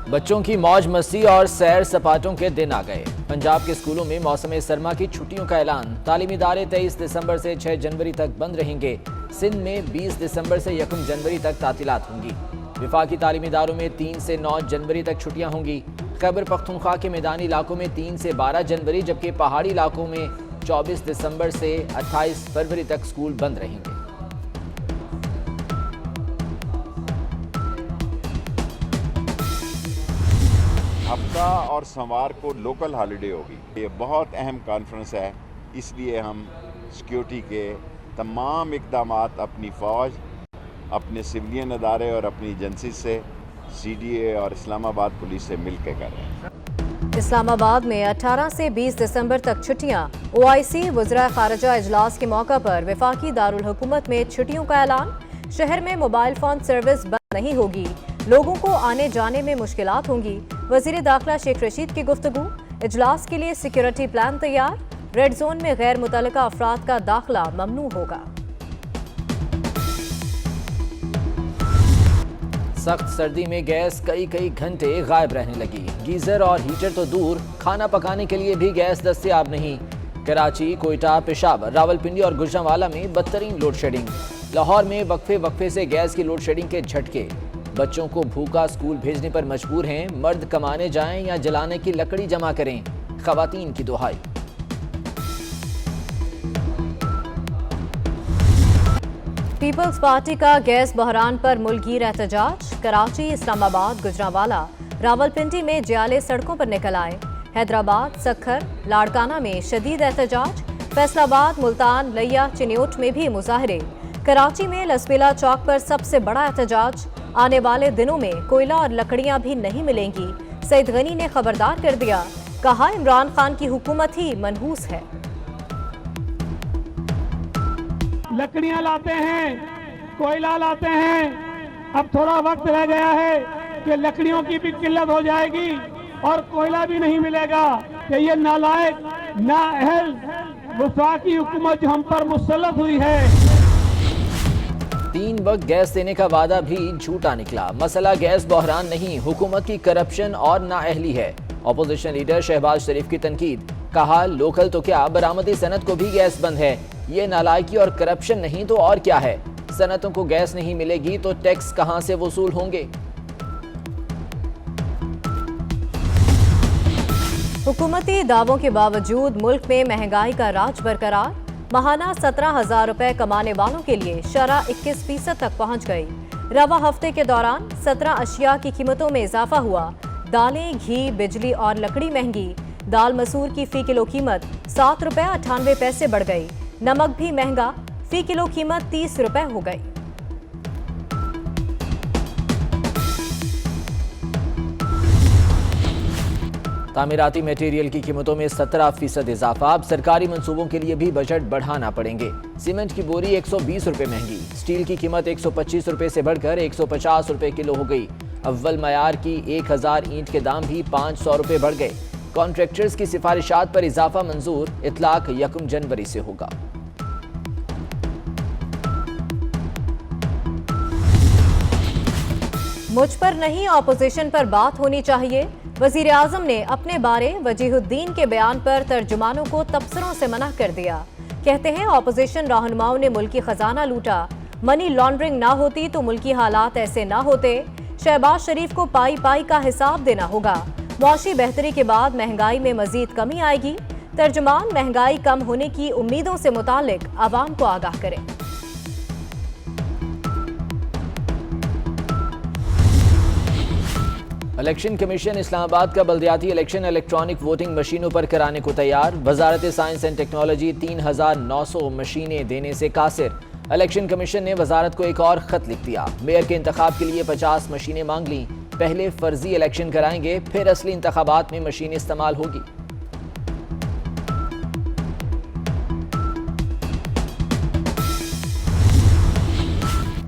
बच्चों की मौज मस्ती और सैर सपाटों के दिन आ गए। पंजाब के स्कूलों में मौसम सरमा की छुट्टियों का ऐलान। तालीमी इदारे 23 दिसंबर से 6 जनवरी तक बंद रहेंगे। सिंध में 20 दिसंबर से 1 जनवरी तक तातीलात होंगी। विफाकी तालीमी इदारों में 3 से 9 जनवरी तक छुट्टियां होंगी। खैबर पख्तूनख्वा के मैदानी इलाकों में 3 से 12 जनवरी जबकि पहाड़ी इलाकों में 24 दिसंबर से 28 फरवरी तक स्कूल बंद रहेंगे। हफ्ता और सोमवार को लोकल हॉलीडे होगी। ये बहुत अहम कॉन्फ्रेंस है, इसलिए हम सिक्योरिटी के तमाम इक़दामात अपनी फ़ौज, अपने सिविलियन अदारे और अपनी एजेंसी से CDA और इस्लामाबाद पुलिस से मिल के कर रहे हैं। इस्लामाबाद में 18 से 20 दिसंबर तक छुट्टियां। OIC वज़रा ख़ारिजा इजलास के मौका पर वफाकी दारुल हुकूमत में छुट्टियों का ऐलान। शहर में मोबाइल फ़ोन सर्विस बंद नहीं होगी। लोगों को आने जाने में मुश्किलात होंगी। वज़ीर दाखिला शेख रशीद की गुफ्तगू। इजलास के लिए सिक्योरिटी प्लान तैयार। रेड जोन में गैर मुतल्लिका अफराद का दाखिला ममनू होगा। सख्त सर्दी में गैस कई घंटे गायब रहने लगी। गीजर और हीटर तो दूर, खाना पकाने के लिए भी गैस दस्तयाब नहीं। कराची, कोयटा, पेशावर, रावलपिंडी और गुजरांवाला में बदतरीन लोड शेडिंग। लाहौर में वक्फे से गैस की लोड शेडिंग के झटके। बच्चों को भूखा स्कूल भेजने पर मजबूर हैं। मर्द कमाने जाएं या जलाने की लकड़ी जमा करें, खवातीन की दुहाई। पीपल्स पार्टी का गैस बहरान पर मुल्कगीर एहतजाज। कराची, इस्लामाबाद, गुजरांवाला, रावलपिंडी में जियाले सड़कों पर निकल आए। हैदराबाद, सक्खर, लाड़काना में शदीद एहतजाज। फैसलाबाद, मुल्तान, लिया, चिन्योट में भी मुजाहरे। कराची में लसबेला चौक पर सबसे बड़ा एहतजाज। आने वाले दिनों में कोयला और लकड़ियां भी नहीं मिलेंगी। सईद गनी ने खबरदार कर दिया, कहा इमरान खान की हुकूमत ही मनहूस है। लकड़ियां लाते हैं, कोयला लाते हैं, अब थोड़ा वक्त रह गया है कि लकड़ियों की भी किल्लत हो जाएगी और कोयला भी नहीं मिलेगा। कि ये नालायक, नाअहल वफाकी हुकूमत जो हम पर मुसल्लत हुई है। 3 वक्त गैस देने का वादा भी झूठा निकला। मसला गैस बहरान नहीं, हुकूमत की करप्शन और नाअहली है। अपोजिशन लीडर शहबाज शरीफ की तनकीद। कहा लोकल तो क्या, बरामदी सनत को भी गैस बंद है। ये नालायकी और करप्शन नहीं तो और क्या है। सनतों को गैस नहीं मिलेगी तो टैक्स कहां से वसूल होंगे। हुकूमती दावों के बावजूद मुल्क में महंगाई का राज बरकरार। माहाना 17,000 रुपए कमाने वालों के लिए शरह 21% तक पहुंच गई। रवा हफ्ते के दौरान 17 अशिया की कीमतों में इजाफा हुआ। दालें, घी, बिजली और लकड़ी महंगी। दाल मसूर की फी किलो कीमत 7 रुपए 98 पैसे बढ़ गई। नमक भी महंगा, फी किलो कीमत 30 रुपए हो गई। तामीराती मटेरियल की कीमतों में 17% इजाफा। अब सरकारी मंसूबों के लिए भी बजट बढ़ाना पड़ेंगे। सीमेंट की बोरी 120 रुपए महंगी। स्टील की कीमत 125 रुपए से बढ़कर 150 रुपए किलो हो गई। अव्वल मयार की 1000 ईंट के दाम भी 500 रुपए बढ़ गए। कॉन्ट्रैक्टर्स की सिफारिशात पर इजाफा मंजूर। इतलाक 1 जनवरी से होगा। मुझ पर नहीं, ऑपोजिशन पर बात होनी चाहिए। वजीर आजम ने अपने बारे वजीहुद्दीन के बयान पर तर्जुमानों को तबसरों से मना कर दिया। कहते हैं ऑपोजिशन रहनुमाओं ने मुल्की खजाना लूटा। मनी लॉन्ड्रिंग ना होती तो मुल्की हालात ऐसे ना होते। शहबाज शरीफ को पाई पाई का हिसाब देना होगा। मौशी बेहतरी के बाद महंगाई में मजीद कमी आएगी। तर्जुमान महंगाई कम होने की उम्मीदों से मुतालिक आवाम को आगाह करें। इलेक्शन कमीशन इस्लामाबाद का बल्दियाती इलेक्शन इलेक्ट्रॉनिक वोटिंग मशीनों पर कराने को तैयार। वजारत साइंस एंड टेक्नोलॉजी 3900 मशीनें देने से कासिर। इलेक्शन कमीशन ने वजारत को एक और खत लिख दिया। मेयर के इंतखाब के लिए 50 मशीनें मांग ली। पहले फर्जी इलेक्शन कराएंगे, फिर असली इंतखाबात में मशीन इस्तेमाल होगी।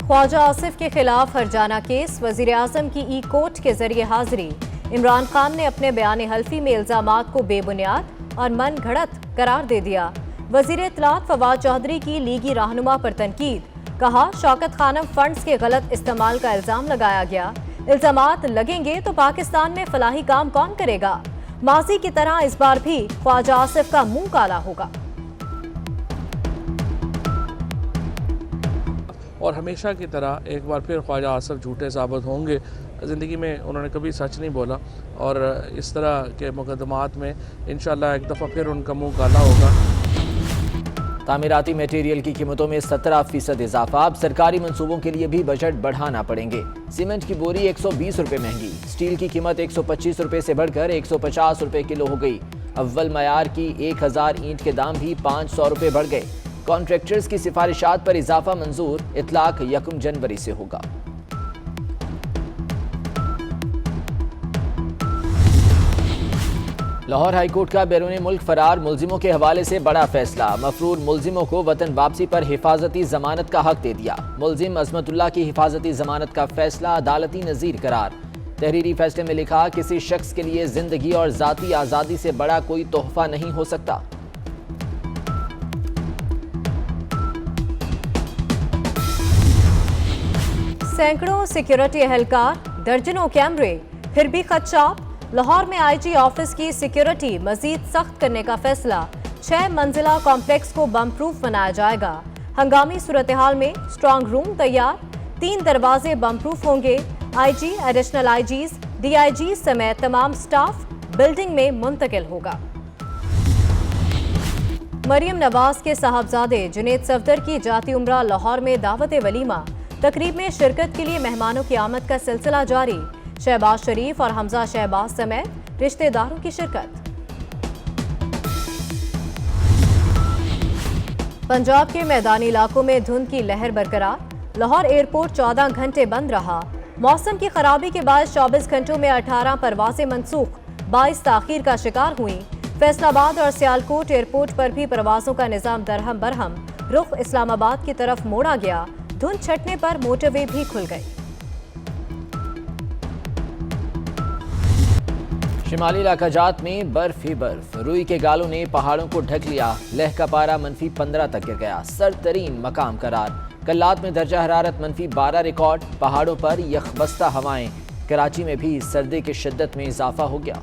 ख्वाजा आसिफ के खिलाफ हरजाना केस। वजीर आजम की ई कोर्ट के जरिए हाजिरी। इमरान खान ने अपने बयान हल्फी में इल्जामात को बेबुनियाद और मन घड़त करार दे दिया। वजीर इत्तलात फवाद चौधरी की लीगी रहनुमा पर तनकीद। कहा शौकत खानम फंड्स के गलत इस्तेमाल का इल्जाम लगाया गया। इल्जामात लगेंगे तो पाकिस्तान में फलाही काम कौन करेगा? माजी की तरह इस बार भी ख्वाजा आसिफ का मुंह काला होगा। और हमेशा की तरह एक बार फिर ख्वाजा आसिफ झूठे साबित होंगे। ज़िंदगी में उन्होंने कभी सच नहीं बोला और इस तरह के मुकदमात में इंशाअल्लाह एक दफ़ा फिर उनका मुंह काला होगा। तामीराती मटेरियल की कीमतों में 17% इजाफा। अब सरकारी मंसूबों के लिए भी बजट बढ़ाना पड़ेंगे। सीमेंट की बोरी 120 रुपये महंगी। स्टील की कीमत 125 रुपये से बढ़कर 150 रुपये किलो हो गई। अव्वल मयार की 1000 ईंट के दाम भी 500 रुपये बढ़ गए। कॉन्ट्रैक्टर्स की सिफारिशात पर इजाफा मंजूर। इतलाक 1 जनवरी से होगा। लाहौर हाईकोर्ट का बैरून मुल्क फरार मुलजिमों के हवाले से बड़ा फैसला। मफरूर मुलजिमों को वतन वापसी पर हिफाजती जमानत का हक दे दिया। मुलजिम अजमतुल्लाह की हिफाजती जमानत का फैसला अदालती नज़ीर करार। तहरीरी फैसले में लिखा, किसी शख्स के लिए जिंदगी और जाती आज़ादी से बड़ा कोई तोहफा नहीं हो सकता। सैकड़ों सिक्योरिटी एहलकार, दर्जनों कैमरे, फिर भी खदशात। लाहौर में आईजी ऑफिस की सिक्योरिटी मजीद सख्त करने का फैसला। 6 मंजिला कॉम्प्लेक्स को बम प्रूफ बनाया जाएगा। हंगामी सूरत हाल में स्ट्रांग रूम तैयार। 3 दरवाजे बम प्रूफ होंगे। आईजी, एडिशनल आईजीज, डीआईजी समेत तमाम स्टाफ बिल्डिंग में मुंतकिल होगा। मरियम नवाज के साहबजादे जुनेद सफदर की जाती उम्रा लाहौर में दावत वलीमा। तकरीब में शिरकत के लिए मेहमानों की आमद का सिलसिला जारी। शहबाज शरीफ और हमजा शहबाज समेत रिश्तेदारों की शिरकत। पंजाब के मैदानी इलाकों में धुंध की लहर बरकरार। लाहौर एयरपोर्ट 14 घंटे बंद रहा। मौसम की खराबी के बाद 24 घंटों में 18 परवाजें मनसूख, 22 ताखीर का शिकार हुई। फैसलाबाद और सियालकोट एयरपोर्ट पर भी परवाजों का निजाम दरहम बरहम। रुख इस्लामाबाद की तरफ मोड़ा गया। धुंध छटने पर मोटरवे भी खुल गई। शिमाली इलाका जात में बर्फ ही बर्फ। रुई के गालों ने पहाड़ों को ढक लिया। लह का पारा -15 तक गिर गया। सर्दतरीन मकाम करार। कल्लात में दर्जा हरारत -12 रिकॉर्ड। पहाड़ों पर यखबस्ता हवाएं। कराची में भी सर्दी की शिद्दत में इजाफा हो गया।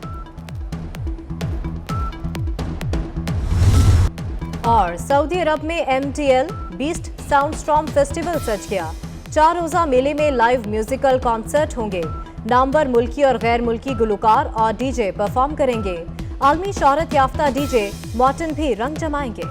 और सऊदी अरब में MTL beast sound storm festival सज गया। 4 रोजा मेले में लाइव म्यूजिकल कॉन्सर्ट होंगे। नामवर मुल्की और गैर मुल्की गुलकार और डीजे परफॉर्म करेंगे। आलमी शोहरत याफ्ता डीजे मॉर्टन भी रंग जमाएंगे।